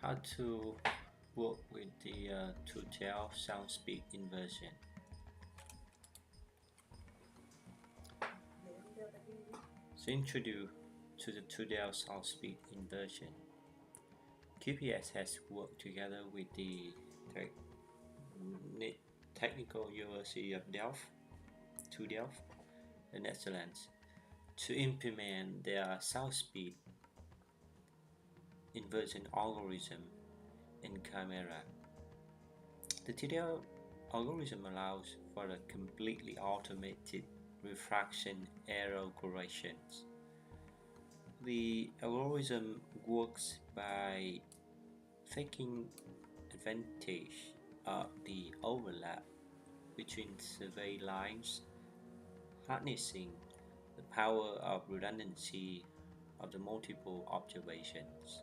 How to work with the 2-tail sound speed inversion. So introduce to the 2-tail sound speed inversion. QPS has worked together with the Technical University of Delft, the Netherlands, to implement their sound speed inversion algorithm in QIMERA. The TDL algorithm allows for a completely automated refraction error corrections. The algorithm works by taking advantage of the overlap between survey lines, harnessing the power of redundancy of the multiple observations.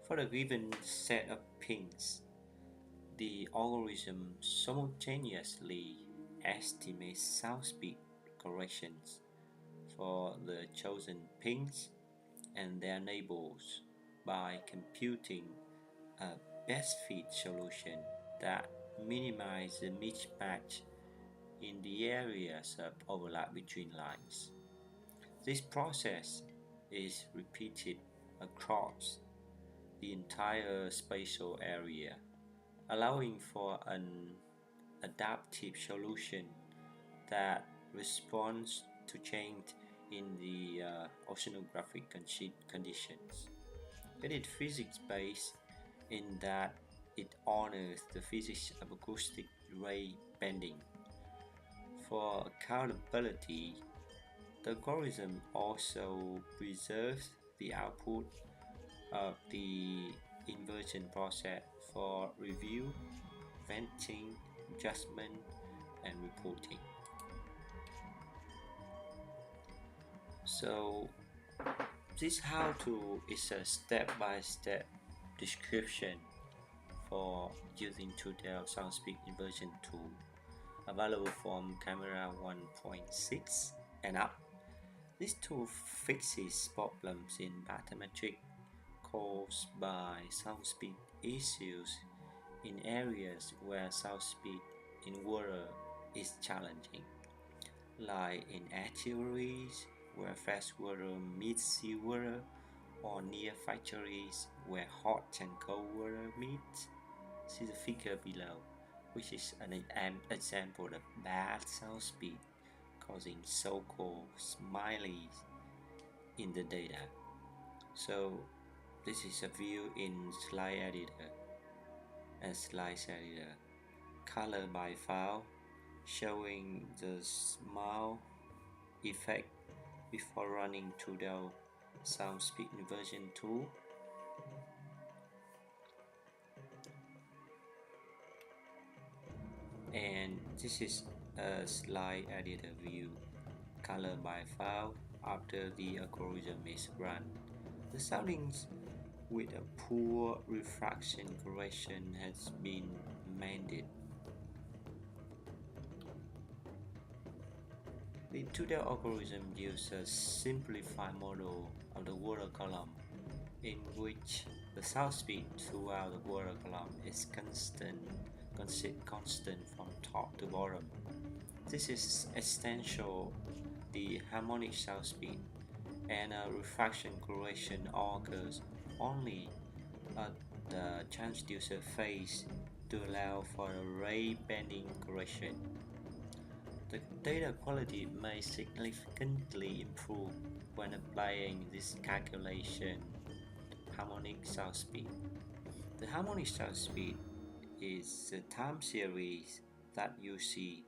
For a given set of pings, the algorithm simultaneously estimates sound speed corrections for the chosen pings and their neighbors by computing a best fit solution that minimizes the mismatch in the areas of overlap between lines. This process is repeated across the entire spatial area, allowing for an adaptive solution that responds to change in the oceanographic conditions. It is physics-based in that it honors the physics of acoustic ray bending. For accountability, the algorithm also preserves the output of the inversion process for review, venting, adjustment, and reporting. So this how-to is a step-by-step description for using 2-tail sound speed inversion tool, available from QIMERA 1.6 and up. This tool fixes problems in bathymetric caused by sound speed issues in areas where sound speed in water is challenging, like in estuaries where fresh water meets seawater, or near factories where hot and cold water meet. See the figure below, which is an example of bad sound speed causing so-called smileys in the data. So this is a view in slide editor and slide editor, color by file, showing the smile effect before running to the sound speed inversion tool. And this is a slide editor view, color by file after the algorithm is run. The soundings with a poor refraction correction has been mended. The 2-tail algorithm uses a simplified model of the water column in which the sound speed throughout the water column is constant from top to bottom. This is essential the harmonic sound speed, and a refraction correction occurs only at the transducer phase to allow for a ray bending correction. The data quality may significantly improve when applying this calculation harmonic sound speed. The harmonic sound speed is the time series that you see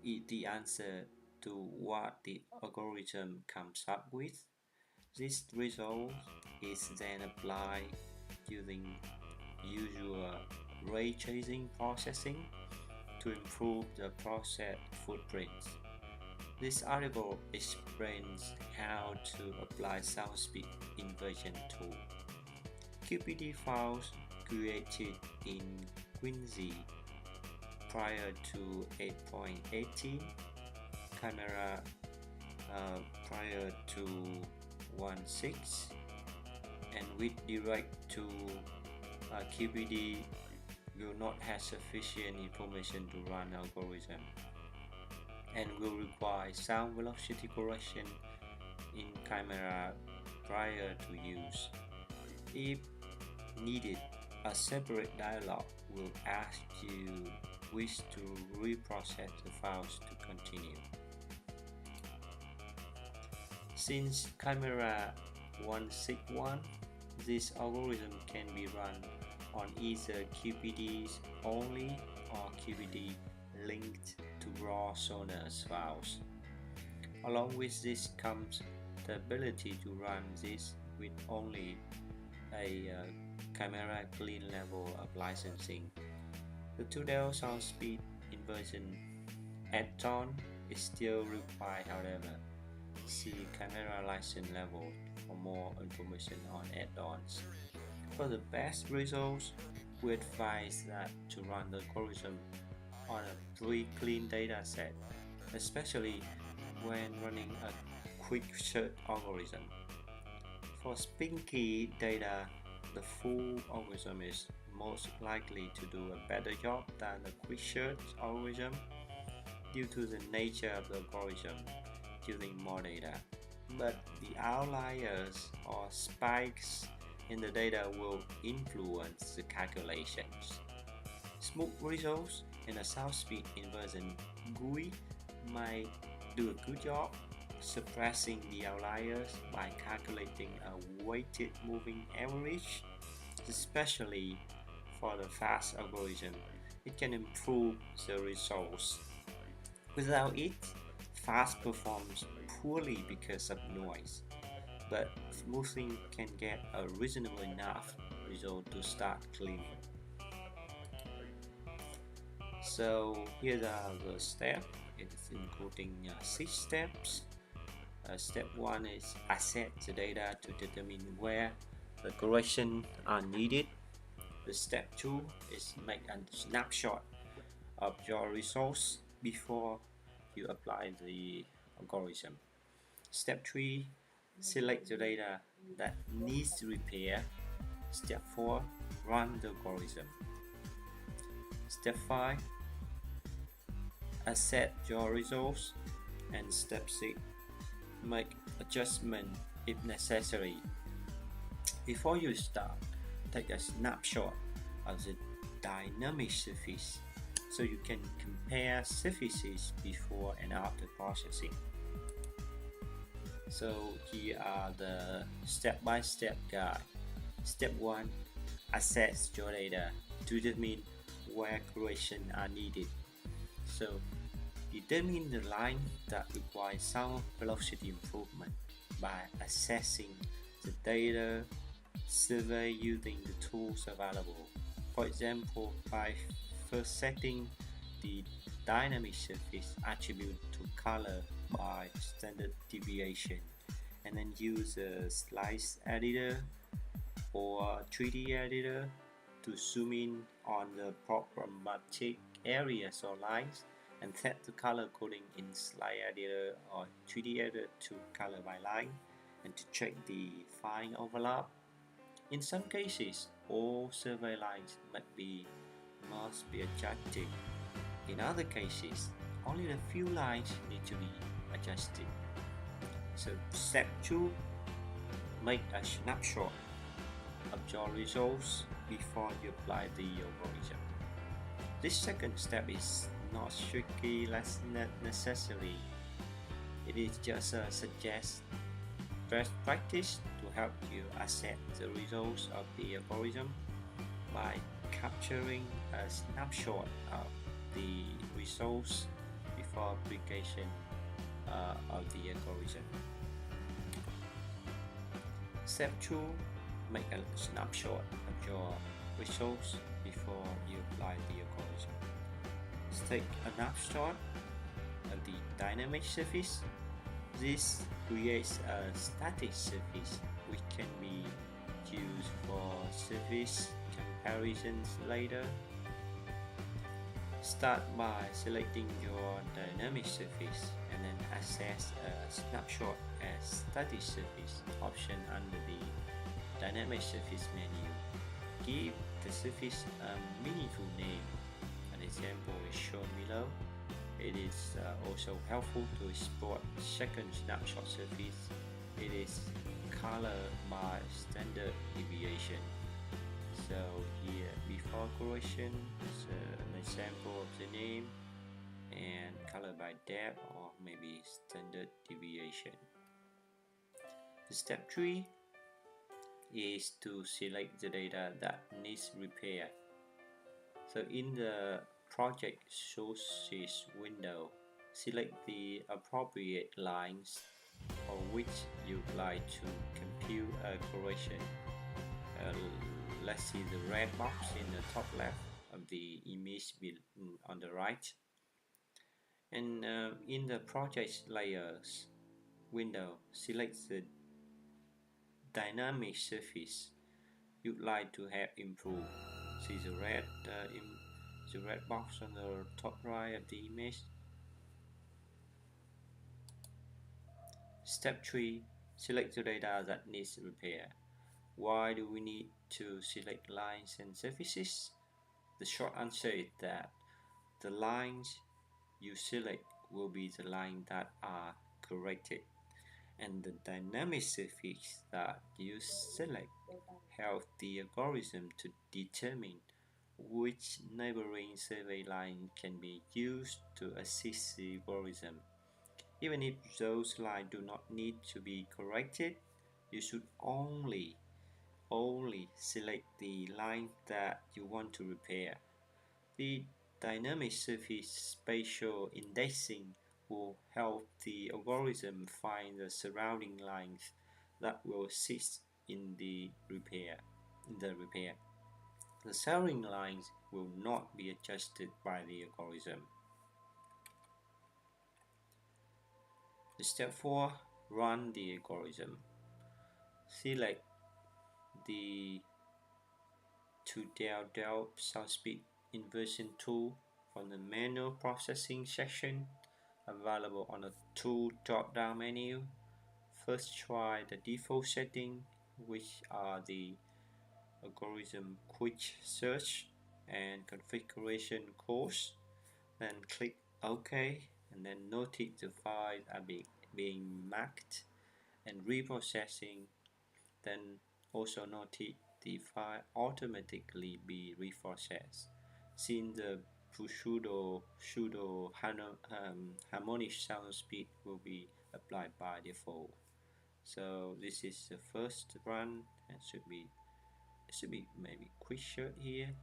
is the answer to what the algorithm comes up with. This result is then applied using usual ray tracing processing to improve the process footprints. This article explains how to apply sound speed inversion tool. QPD files created in QIMERA prior to 8.18, QIMERA prior to 1.6, and with direct to QPD will not have sufficient information to run algorithm and will require sound velocity correction in QIMERA prior to use. If needed, a separate dialog will ask you wish to reprocess the files to continue. Since QIMERA 161, this algorithm can be run on either QPDs only or QPD linked to raw Sonos files. Along with this comes the ability to run this with only a QIMERA clean level of licensing. The 2DL sound speed inversion add-on is still required, however. See QIMERA license level for more information on add-ons. For the best results, we advise that to run the algorithm on a pre-clean dataset, especially when running a quick search algorithm. For spinky data, the full algorithm is most likely to do a better job than the quick search algorithm due to the nature of the algorithm using more data. But the outliers or spikes in the data will influence the calculations. Smooth results in a sound speed inversion GUI might do a good job suppressing the outliers by calculating a weighted moving average, especially for the fast algorithm. It can improve the results. Without it, fast performs poorly because of noise, but smoothing can get a reasonable enough result to start cleaning. So here are the steps. It's including 6 steps. Step 1 is assess the data to determine where the corrections are needed. The step 2 is make a snapshot of your results before you apply the algorithm. Step 3, select the data that needs repair. Step 4, run the algorithm. Step 5, assess your results. And step 6, make adjustment if necessary. Before you start, take a snapshot of the dynamic surface so you can compare surfaces before and after processing. So here are the step-by-step guide. Step 1, assess your data to determine where corrections are needed. So determine the line that requires sound velocity improvement by assessing the data survey using the tools available. For example, by first setting the dynamic surface attribute to color by standard deviation, and then use a slice editor or 3D editor to zoom in on the problematic areas or lines and set the color coding in slide editor or 3D editor to color by line and to check the fine overlap. In some cases, all survey lines must be adjusted. In other cases, only a few lines need to be adjusted. So step 2, make a snapshot of your results before you apply the algorithm. This second step is not strictly necessary. It is just a best practice to help you assess the results of the algorithm by capturing a snapshot of the results before application of the algorithm. Step 2, make a snapshot of your results before you apply the algorithm. Take a snapshot of the dynamic surface. This creates a static surface which can be used for surface comparisons later. Start by selecting your dynamic surface and then access a snapshot as static surface option under the dynamic surface menu. Give the surface a meaningful name. An example is shown below. It is also helpful to export second snapshot surface. It is color by standard deviation. So here before correction is an example of the name and color by depth or maybe standard deviation. Step 3 is to select the data that needs repair. So in the project sources window, select the appropriate lines for which you'd like to compute a correction. Let's see the red box in the top left of the image on the right. And in the project layers window, select the dynamic surface you'd like to have improved. See the red box on the top right of the image. Step 3. Select the data that needs repair. Why do we need to select lines and surfaces? The short answer is that the lines you select will be the lines that are corrected, and the dynamic surface that you select help the algorithm to determine which neighboring survey line can be used to assist the algorithm. Even if those lines do not need to be corrected, you should only select the line that you want to repair. The dynamic surface spatial indexing will help the algorithm find the surrounding lines that will assist in the repair. The surrounding lines will not be adjusted by the algorithm. Step 4. Run the algorithm. Select the to Delft Southpeak Inversion tool from the manual processing section available on the tool drop-down menu. First try the default setting, which are the algorithm quick search and configuration course. Then click OK, and then notice the files are being marked and reprocessing. Then also notice the file automatically be reprocessed since the pseudo harmonic sound speed will be applied by default. So this is the first run, and should be maybe quick search here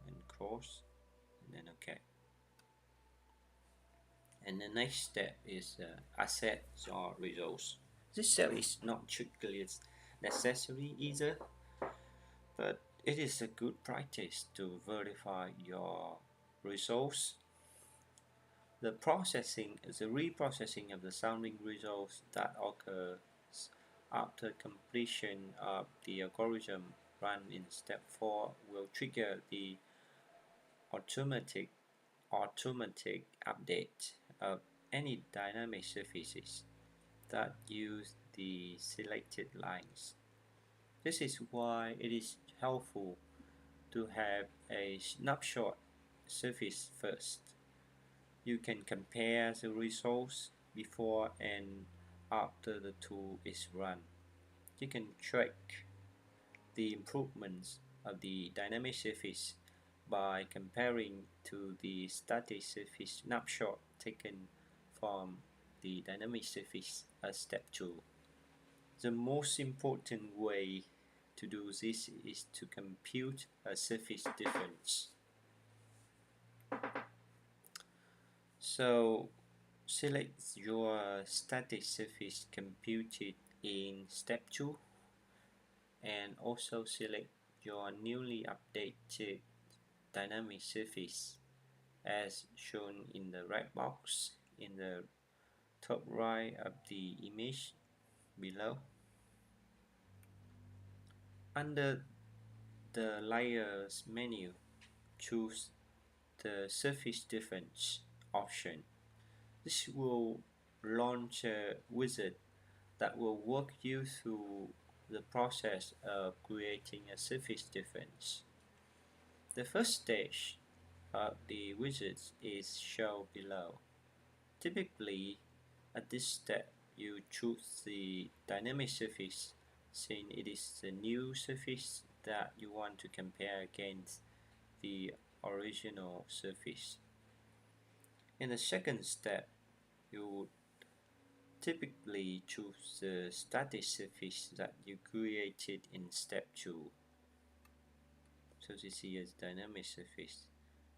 and cross, and then OK. And the next step is assets or results. This step is not strictly necessary either, but it is a good practice to verify your results. The reprocessing of the sounding results that occurs after completion of the algorithm run in step 4 will trigger the automatic update of any dynamic surfaces that use the selected lines. This is why it is helpful to have a snapshot surface first. You can compare the results before and after the tool is run. You can track the improvements of the dynamic surface by comparing to the static surface snapshot taken from the dynamic surface as step 2. The most important way to do this is to compute a surface difference. So select your static surface computed in step 2 and also select your newly updated dynamic surface as shown in the red box in the top right of the image below. Under the layers menu, choose the surface difference option. This will launch a wizard that will walk you through the process of creating a surface difference. The first stage of the widget is shown below. Typically, at this step, you choose the dynamic surface since it is the new surface that you want to compare against the original surface. In the second step, you would typically choose the static surface that you created in step 2. So this is dynamic surface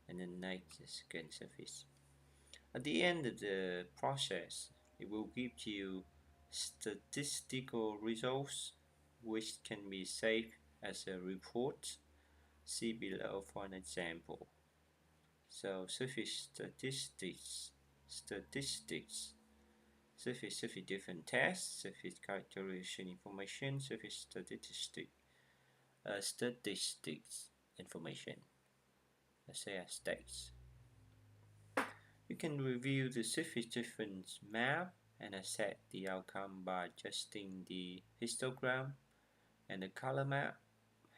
and then next is second surface. At the end of the process, it will give you statistical results which can be saved as a report. See below for an example. So surface statistics, surface different tests, surface characterization information, surface statistics information, let's say as text. You can review the surface difference map and assess the outcome by adjusting the histogram and the color map.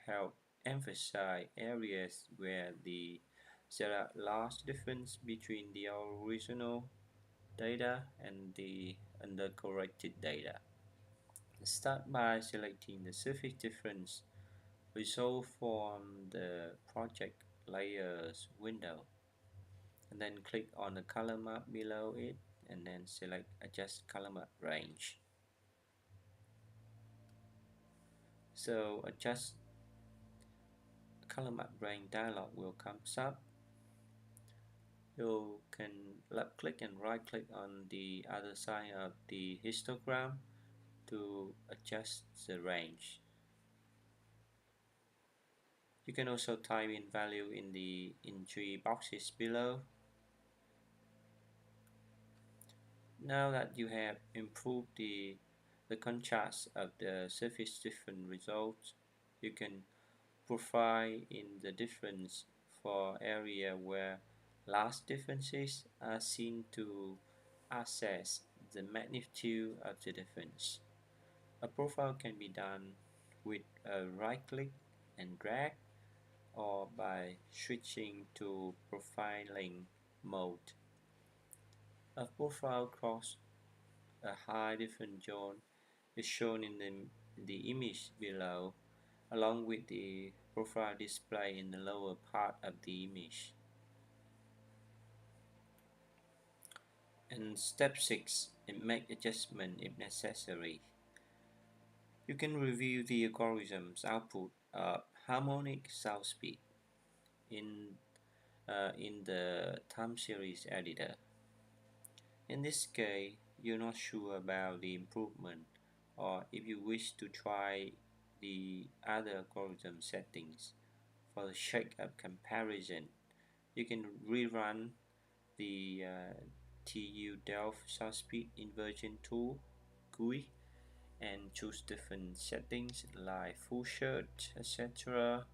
Help emphasize areas where there are large difference between the original data and the undercorrected data. Start by selecting the surface difference result from the project layers window, and then click on the color map below it and then select adjust color map range. So adjust color map range dialog will come up. You can left click and right click on the other side of the histogram to adjust the range. You can also type in value in the entry boxes below. Now that you have improved the contrast of the surface different results, you can profile in the difference for area where large differences are seen to assess the magnitude of the difference. A profile can be done with a right click and drag or by switching to profiling mode. A profile across a high difference zone is shown in the image below, along with the profile display in the lower part of the image. And step 6, make adjustment if necessary. You can review the algorithm's output of harmonic sound speed in the time series editor. In this case, you're not sure about the improvement, or if you wish to try the other algorithm settings for the sake of comparison, you can rerun the TU Delft sound speed inversion tool GUI and choose different settings like full shirt, etc.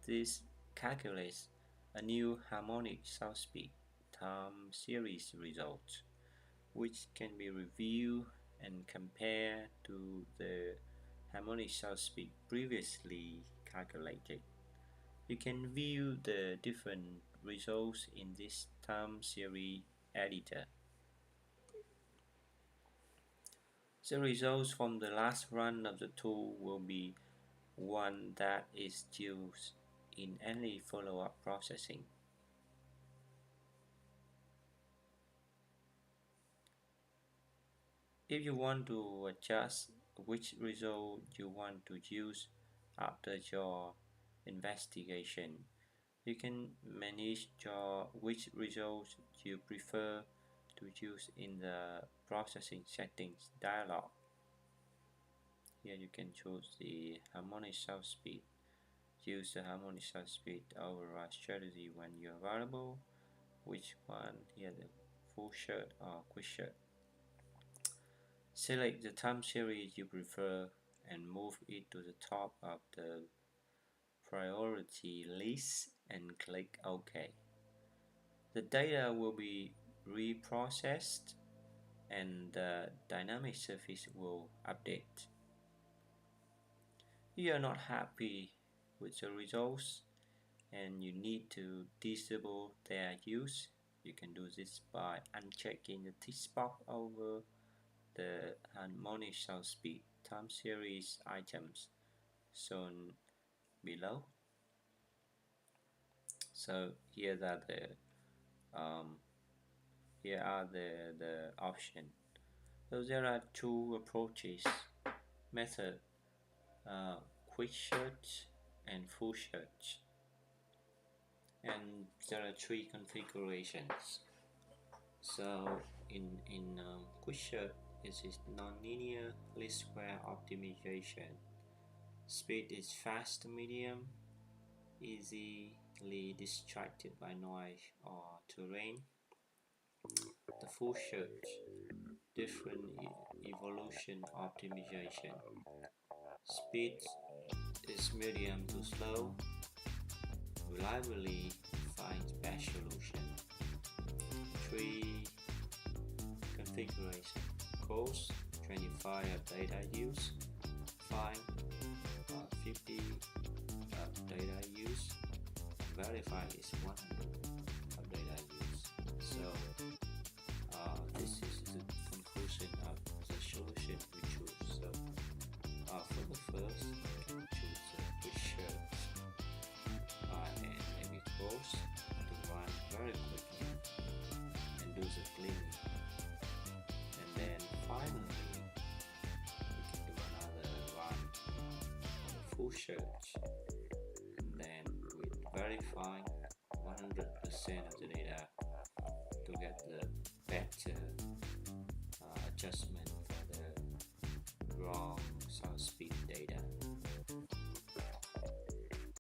This calculates a new harmonic sound speed time series result, which can be reviewed and compared to the harmonic sound speed previously calculated. You can view the different results in this time series editor. The results from the last run of the tool will be one that is used in any follow-up processing. If you want to adjust which result you want to use after your investigation, you can manage which results you prefer to use in the processing settings dialog. Here you can choose the harmonic sound speed. Use the harmonic sound speed override strategy when you're available. Which one? Here the full shirt or quick shirt. Select the time series you prefer and move it to the top of the priority list and click OK. The data will be reprocessed and the dynamic surface will update. you are not happy with the results and you need to disable their use, you can do this by unchecking the tick box over the harmonic sound speed time series items shown below. So um, here are the options. So there are two approaches method, quick search and full search, and there are three configurations. So in quick search, it is nonlinear least square optimization. Speed is fast medium, easily distracted by noise or terrain. The full search, different evolution optimization. Speed is medium to slow, reliably finds best solution. Three configuration: cost 25 of data use, fine 50 of data use, verify is 100 of data use. So this is the conclusion of the solution we choose. So for the first, we choose the search and maybe course to run very quickly and do the cleaning. And then finally, we can do another run on the full search. And then we verify 100% of the data to get the better adjustment for the wrong sound speed data.